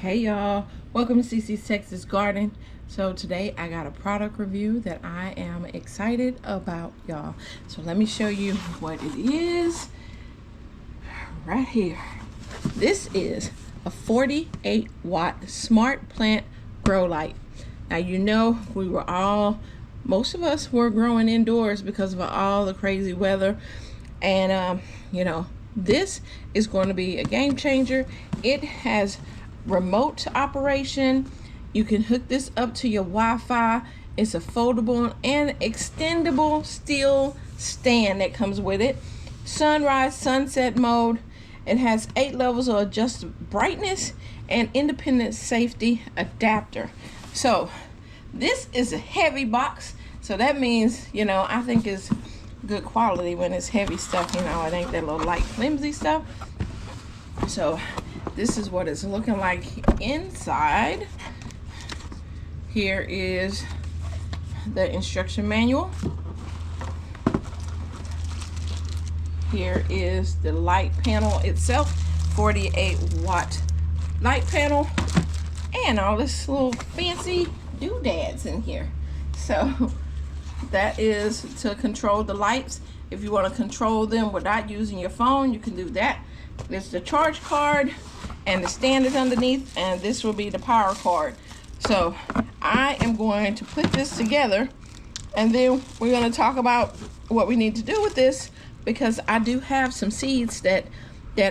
Hey y'all, welcome to CC's Texas Garden. So today I got a product review that I am excited about, y'all. So let me show you what it is right here. This is a 48 watt smart plant grow light. Now you know most of us were growing indoors because of all the crazy weather, and this is going to be a game changer. It has remote operation. You can hook this up to your Wi-Fi. It's a foldable and extendable steel stand that comes with it. Sunrise, sunset mode. It has 8 levels of adjusted brightness and independent safety adapter. So this is a heavy box, so that means I think it's good quality when it's heavy stuff. It ain't that little light flimsy stuff. So this is what it's looking like inside. Here is the instruction manual. Here is the light panel itself, 48 watt light panel, and all this little fancy doodads in here. So that is to control the lights. If you want to control them without using your phone, you can do that. There's the charge card, and the stand is underneath, and this will be the power cord. So I am going to put this together, and then we're going to talk about what we need to do with this, because I do have some seeds that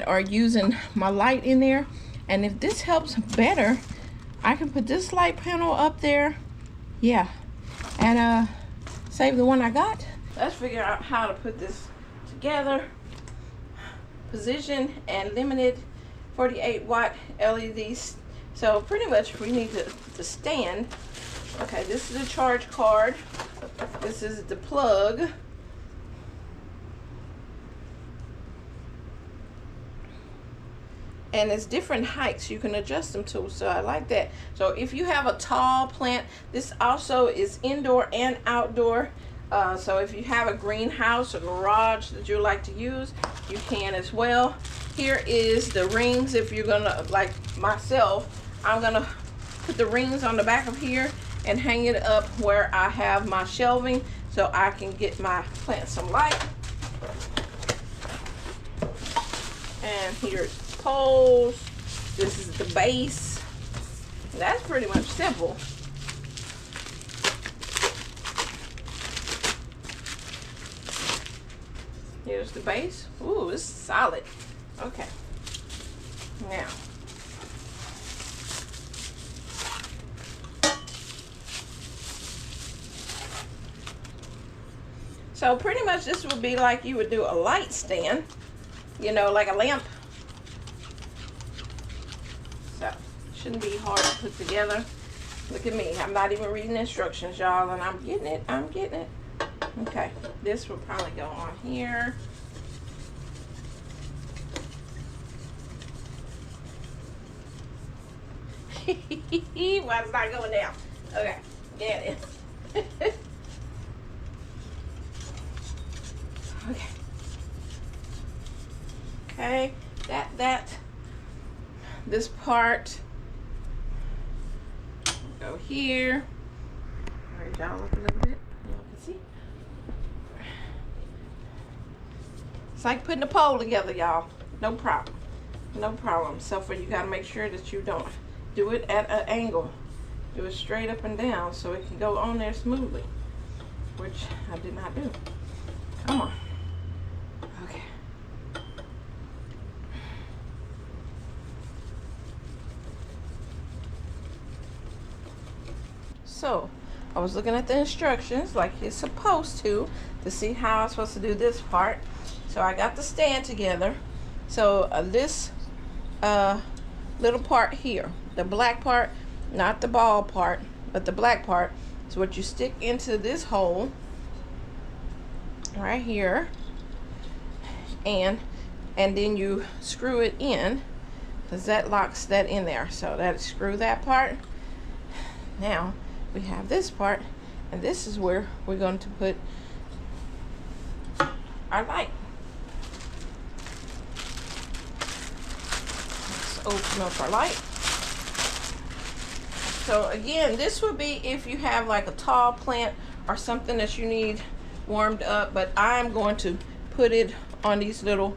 are using my light in there, and if this helps better, I can put this light panel up there, and save the one I got. Let's figure out how to put this together. Position and limited 48 watt LEDs. So pretty much we need to stand. Okay, this is the charge card. This is the plug. And it's different heights you can adjust them to, so I like that. So if you have a tall plant, this also is indoor and outdoor. So if you have a greenhouse or garage that you like to use, you can as well. Here is the rings. If you're gonna, like myself, I'm gonna put the rings on the back of here and hang it up where I have my shelving, so I can get my plants some light. And here's the poles. This is the base. That's pretty much simple. Here's the base. Ooh, it's solid. Okay. Now, so pretty much this would be like you would do a light stand, like a lamp. So, shouldn't be hard to put together. Look at me. I'm not even reading instructions, y'all, and I'm getting it. I'm getting it. Okay, this will probably go on here. Why it's not going down? Okay, yeah, it is. Okay, this part go here. All right, y'all, look a little bit. Y'all can see. It's like putting a pole together, y'all. No problem. No problem. So you gotta make sure that you don't do it at an angle. Do it straight up and down so it can go on there smoothly, which I did not do. Come on. Okay. So I was looking at the instructions like it's supposed to see how I'm supposed to do this part. So I got the stand together. So this little part here, the black part, not the ball part, but the black part, is what you stick into this hole right here, and then you screw it in, because that locks that in there. So screw that part. Now we have this part, and this is where we're going to put our light. Let's open up our light. So again, this would be if you have like a tall plant or something that you need warmed up, but I'm going to put it on these little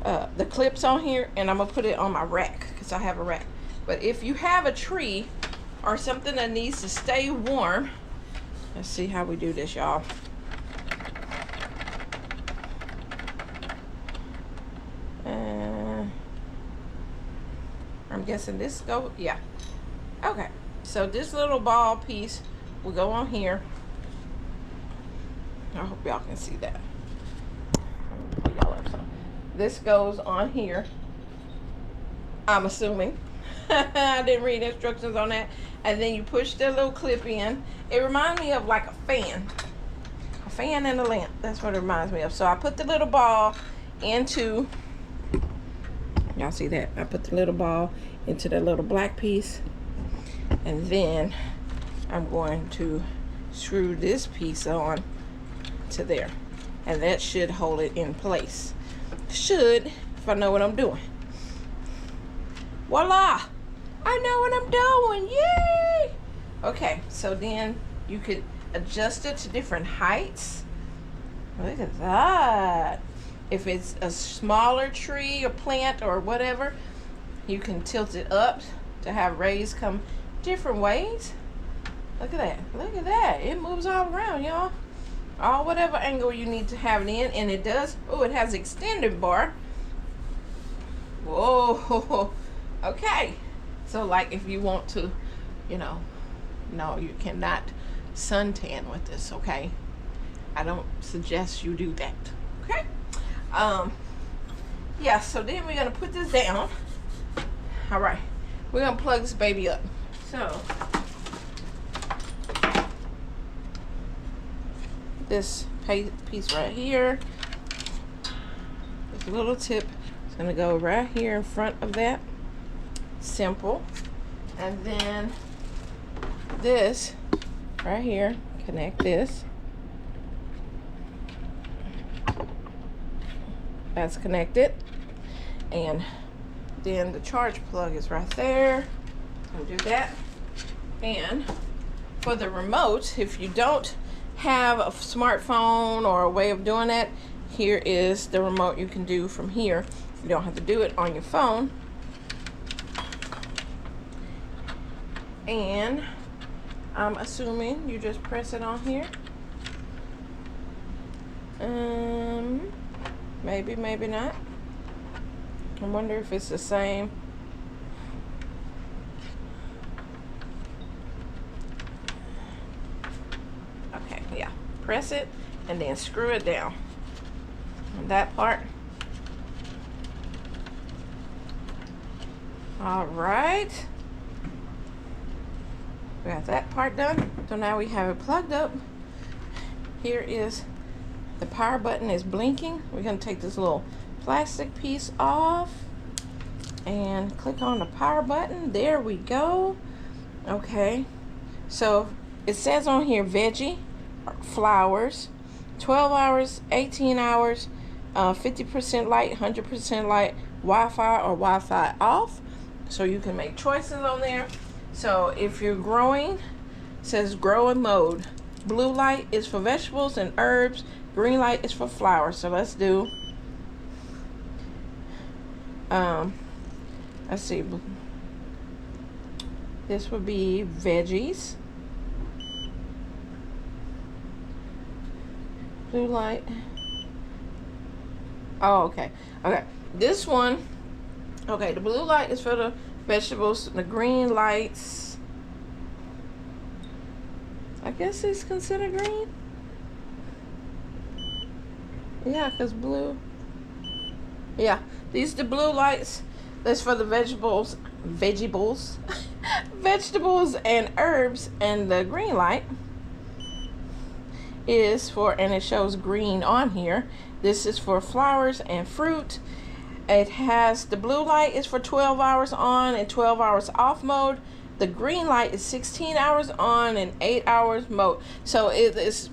the clips on here, and I'm gonna put it on my rack because I have a rack. But if you have a tree or something that needs to stay warm, let's see how we do this, y'all. I'm guessing this go, yeah. Okay, so this little ball piece will go on here. I hope y'all can see that. Pull y'all up some. This goes on here, I'm assuming. I didn't read instructions on that. And then you push the little clip in. It reminds me of like a fan and a lamp. That's what it reminds me of. So I put the little ball into, y'all see that? I put the little ball into the little black piece, and then I'm going to screw this piece on to there, and that should hold it in place. Should, if I know what I'm doing. Voila! I know what I'm doing. Yay! Okay, so then you could adjust it to different heights. Look at that. If it's a smaller tree or plant or whatever, you can tilt it up to have rays come different ways. Look at that. Look at that. It moves all around, y'all. All whatever angle you need to have it in, and it does. Oh, it has extended bar. Whoa. Okay. So like if you want to, you know, no, you cannot suntan with this, okay? I don't suggest you do that, okay? Yeah, so then we're gonna put this down. All right, we're gonna plug this baby up. So this piece right here, this little tip is gonna go right here in front of that. Simple. And then this right here, connect this. That's connected. And then the charge plug is right there. I'll do that. And for the remote, if you don't have a smartphone or a way of doing that, here is the remote you can do from here. You don't have to do it on your phone. And I'm assuming you just press it on here. Maybe, maybe not. I wonder if it's the same. Okay, yeah. Press it and then screw it down on that part. All right. We got that part done. So now we have it plugged up. Here is the power button is blinking. We're going to take this little plastic piece off and click on the power button. There we go. Okay. So it says on here veggie, flowers, 12 hours, 18 hours, 50% light, 100% light, Wi-Fi or Wi-Fi off. So you can make choices on there. So if you're growing, it says growing mode. Blue light is for vegetables and herbs. Green light is for flowers. So let's do, let's see. This would be veggies. Blue light. Oh, okay. Okay. This one, okay, the blue light is for the vegetables. The green lights, I guess it's considered green. Yeah, because blue. Yeah, these are the blue lights. That's for the vegetables, vegetables and herbs. And the green light is for, and it shows green on here. This is for flowers and fruit. It has, the blue light is for 12 hours on and 12 hours off mode. The green light is 16 hours on and 8 hours mode. So it is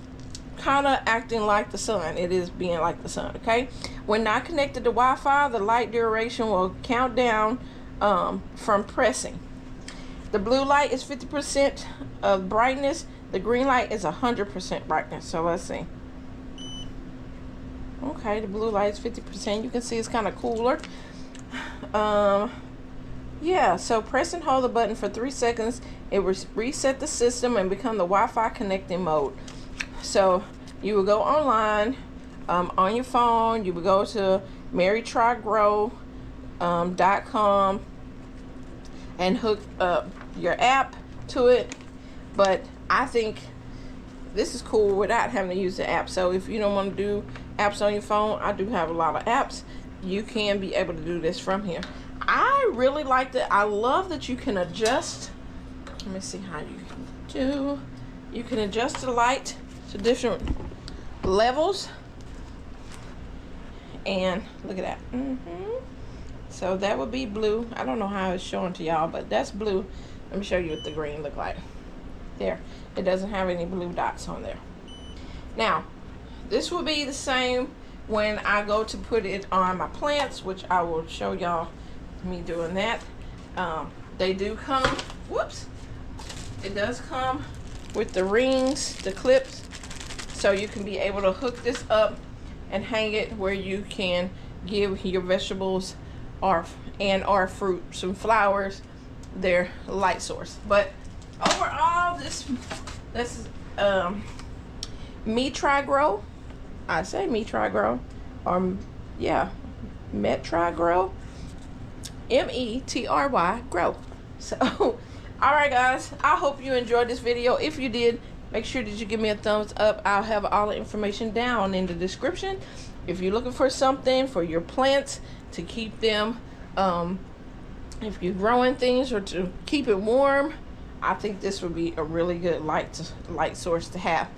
kind of acting like the sun. It is being like the sun, okay? When not connected to Wi-Fi, the light duration will count down from pressing. The blue light is 50% of brightness. The green light is 100% brightness. So let's see. Okay, the blue light is 50%. You can see it's kind of cooler. Yeah, so press and hold the button for 3 seconds. It will reset the system and become the Wi-Fi connecting mode. So you will go online on your phone. You will go to Metrygrow.com and hook up your app to it. But I think this is cool without having to use the app. So if you don't want to do apps on your phone, I do have a lot of apps. You can be able to do this from here. I really like that. I love that you can adjust. Let me see how you can do. You can adjust the light to different levels. And look at that. So that would be blue. I don't know how it's showing to y'all, but that's blue. Let me show you what the green look like. There. It doesn't have any blue dots on there. Now, this will be the same when I go to put it on my plants, which I will show y'all me doing that. They do come, whoops, it does come with the rings, the clips, so you can be able to hook this up and hang it where you can give your vegetables or fruit, some flowers, their light source. But overall, this is Metrygrow. I say Metrygrow, or yeah, Metrygrow. M-E-T-R-Y grow. So alright guys, I hope you enjoyed this video. If you did, make sure that you give me a thumbs up. I'll have all the information down in the description. If you're looking for something for your plants to keep them, if you're growing things or to keep it warm, I think this would be a really good light source to have.